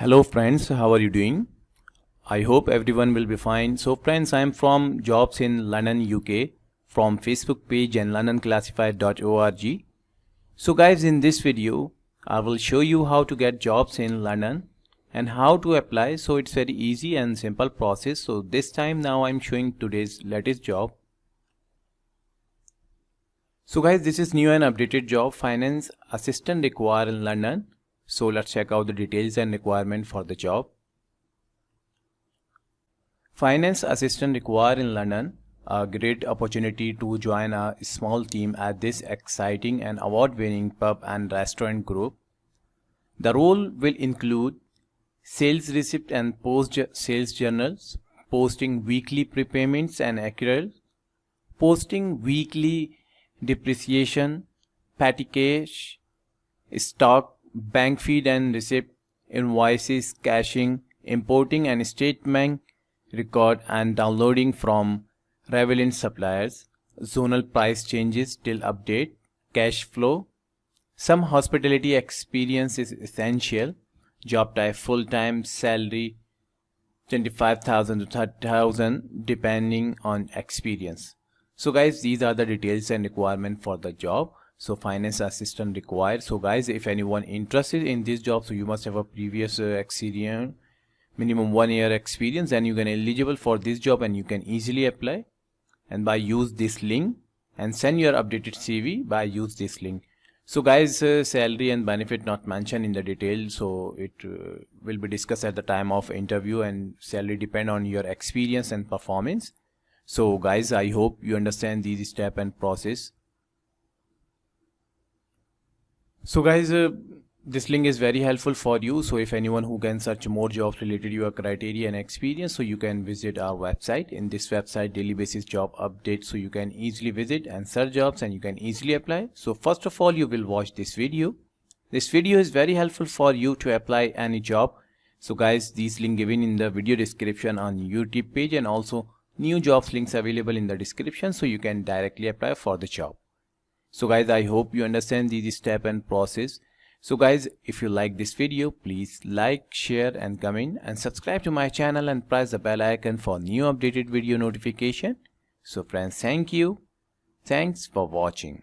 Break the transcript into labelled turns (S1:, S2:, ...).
S1: Hello friends, how are you doing? I hope everyone will be fine. So friends, I am from Jobs in London, UK from Facebook page and londonclassified.org. So guys, in this video, I will show you how to get jobs in London and how to apply. So it's very easy and simple process. So this time now I'm showing today's latest job. So guys, this is new and updated job, finance assistant required in London. So let's check out the details and requirement for the job. Finance assistant required in London, a great opportunity to join a small team at this exciting and award-winning pub and restaurant group. The role will include sales receipt and post-sales journals, posting weekly prepayments and accruals, posting weekly depreciation, petty cash, stock, bank feed and receipt, invoices, caching, importing and statement record and downloading from relevant suppliers, zonal price changes till update, cash flow. Some hospitality experience is essential. Job type full-time, salary 25,000 to 30,000 depending on experience. So guys, these are the details and requirement for the job. So finance assistant required. So guys, if anyone interested in this job, so you must have a previous experience, minimum 1 year experience, and you can eligible for this job and you can easily apply. And by use this link and send your updated CV by use this link. So guys, salary and benefit not mentioned in the detail, so it will be discussed at the time of interview, and salary depend on your experience and performance. So guys, I hope you understand these step and process. So guys, this link is very helpful for you. So if anyone who can search more jobs related to your criteria and experience, so you can visit our website. In this website, daily basis job updates, so you can easily visit and search jobs and you can easily apply. So first of all, you will watch this video. This video is very helpful for you to apply any job. So guys, these link given in the video description on YouTube page, and also new jobs links available in the description, so you can directly apply for the job. So guys, I hope you understand these step and process. So guys, if you like this video, please like, share and comment, and subscribe to my channel and press the bell icon for new updated video notification. So friends, thank you. Thanks for watching.